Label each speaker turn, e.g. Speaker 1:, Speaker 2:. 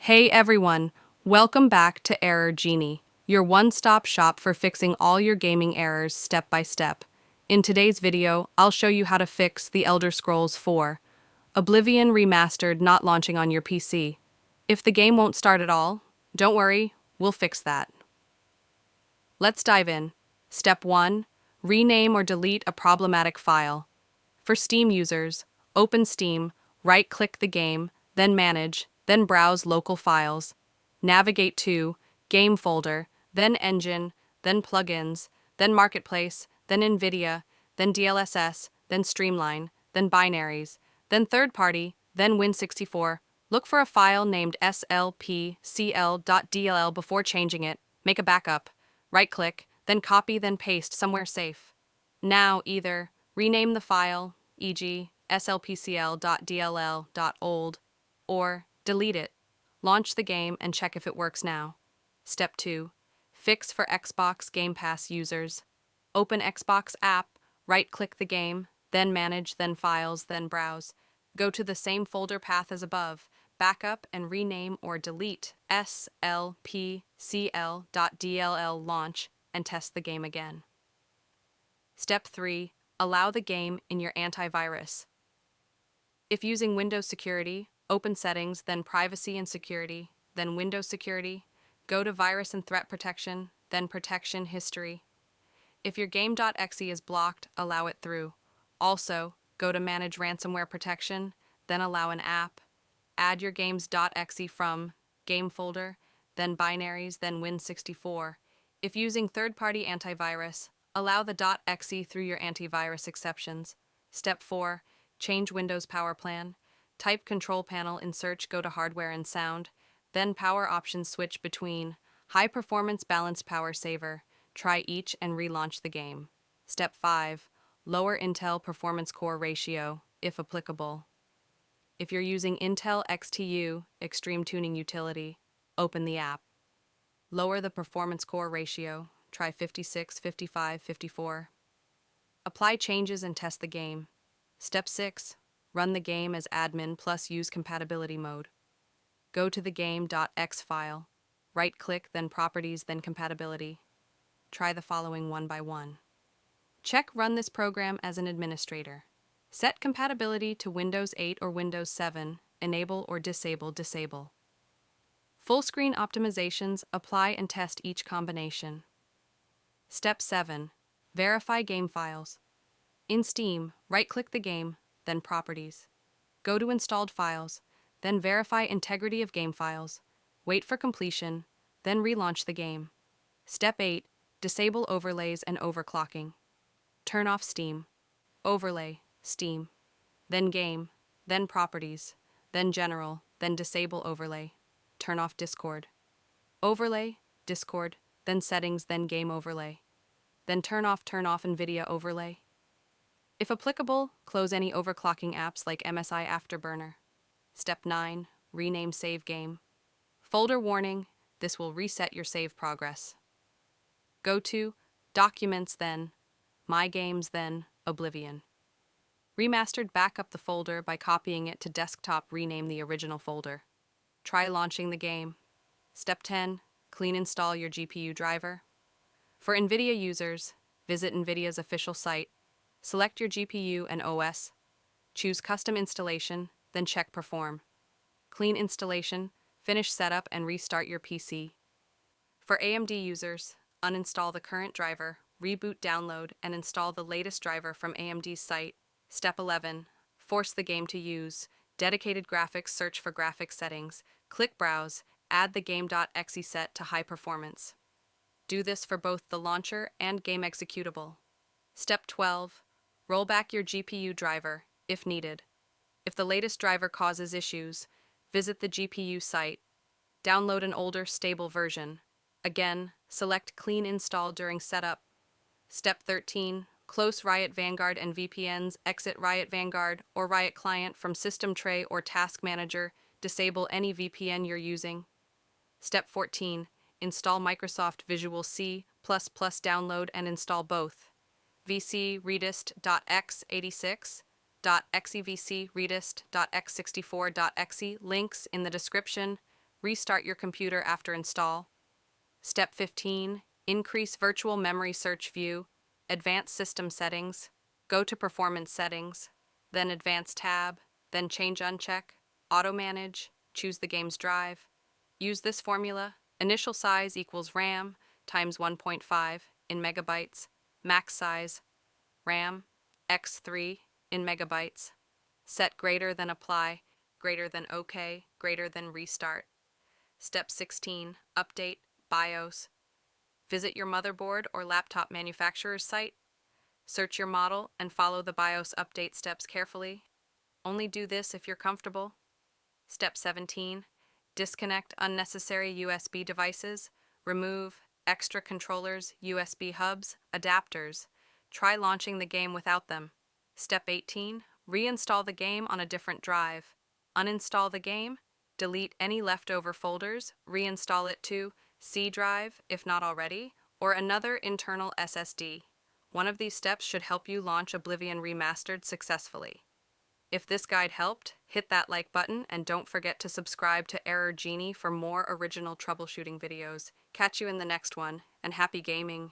Speaker 1: Hey everyone, welcome back to Error Genie, your one-stop shop for fixing all your gaming errors step by step. In today's video, I'll show you how to fix The Elder Scrolls 4, Oblivion Remastered not launching on your PC. If the game won't start at all, don't worry, we'll fix that. Let's dive in. Step 1. Rename or delete a problematic file. For Steam users, open Steam, right-click the game, then Manage, then Browse Local Files. Navigate to Game folder, then Engine, then Plugins, then Marketplace, then NVIDIA, then DLSS, then Streamline, then Binaries, then Third Party, then Win64. Look for a file named SLPCL.dll before changing it. Make a backup. Right-click, then copy, then paste somewhere safe. Now either rename the file, e.g. SLPCL.dll.old, or delete it. Launch the game and check if it works now. Step 2. Fix for Xbox Game Pass users. Open Xbox app, right-click the game, then Manage, then Files, then Browse. Go to the same folder path as above. Backup and rename or delete SLPCL.dll launch and test the game again. Step 3. Allow the game in your antivirus. If using Windows Security, open Settings, then Privacy and Security, then Windows Security, go to Virus and Threat Protection, then Protection History. If your game.exe is blocked, allow it through. Also, go to Manage Ransomware Protection, then allow an app. Add your games.exe from Game folder, then Binaries, then Win64. If using third-party antivirus, allow the .exe through your antivirus exceptions. Step 4. Change Windows Power Plan. Type Control Panel in search, go to Hardware and Sound, then Power Options switch between High Performance Balanced Power Saver. Try each and relaunch the game. Step 5. Lower Intel Performance Core Ratio, if applicable. If you're using Intel XTU Extreme Tuning Utility, open the app. Lower the performance core ratio, try 56, 55, 54. Apply changes and test the game. Step 6. Run the game as admin plus use compatibility mode. Go to the game.exe file. Right-click, then Properties, then Compatibility. Try the following one by one. Check Run this program as an administrator. Set compatibility to Windows 8 or Windows 7. Enable or disable. Full screen optimizations, apply and test each combination. Step 7. Verify game files. In Steam, right-click the game, then Properties. Go to Installed Files, then verify integrity of game files. Wait for completion, then relaunch the game. Step 8. Disable overlays and overclocking. Turn off Steam. Overlay, Steam. Then Game, then Properties, then General, then Disable Overlay. Turn off Discord. Overlay, Discord, then Settings, then Game Overlay. Then turn off NVIDIA Overlay. If applicable, close any overclocking apps like MSI Afterburner. Step 9. Rename save game. Folder warning, this will reset your save progress. Go to Documents, then My Games, then Oblivion. Remastered, backup the folder by copying it to desktop, rename the original folder. Try launching the game. Step 10. Clean install your GPU driver. For NVIDIA users, visit NVIDIA's official site. Select your GPU and OS. Choose Custom Installation, then check Perform. Clean installation, finish setup and restart your PC. For AMD users, uninstall the current driver, reboot, download, and install the latest driver from AMD's site. Step 11. Force the game to use dedicated graphics, search for graphics settings. Click Browse, add the game.exe set to high performance. Do this for both the launcher and game executable. Step 12. Roll back your GPU driver, if needed. If the latest driver causes issues, visit the GPU site. Download an older, stable version. Again, select Clean Install during setup. Step 13. Close Riot Vanguard and VPNs, exit Riot Vanguard or Riot Client from System Tray or Task Manager. Disable any VPN you're using. Step 14. Install Microsoft Visual C++, download and install both. VC Redist.x86, .xevc redist.x64.exe, links in the description. Restart your computer after install. Step 15. Increase virtual memory search view, advanced system settings, go to performance settings, then advanced tab, then change uncheck, auto manage, choose the game's drive. Use this formula: initial size equals RAM times 1.5 in megabytes, max size, RAM, x3 in megabytes. Set greater than apply, greater than OK, greater than restart. Step 16. Update BIOS. Visit your motherboard or laptop manufacturer's site. Search your model and follow the BIOS update steps carefully. Only do this if you're comfortable. Step 17. Disconnect unnecessary USB devices. Remove extra controllers, USB hubs, adapters. Try launching the game without them. Step 18. Reinstall the game on a different drive. Uninstall the game. Delete any leftover folders. Reinstall it to C drive, if not already, or another internal SSD. One of these steps should help you launch Oblivion Remastered successfully. If this guide helped, hit that like button and don't forget to subscribe to Genie for more original troubleshooting videos. Catch you in the next one, and happy gaming!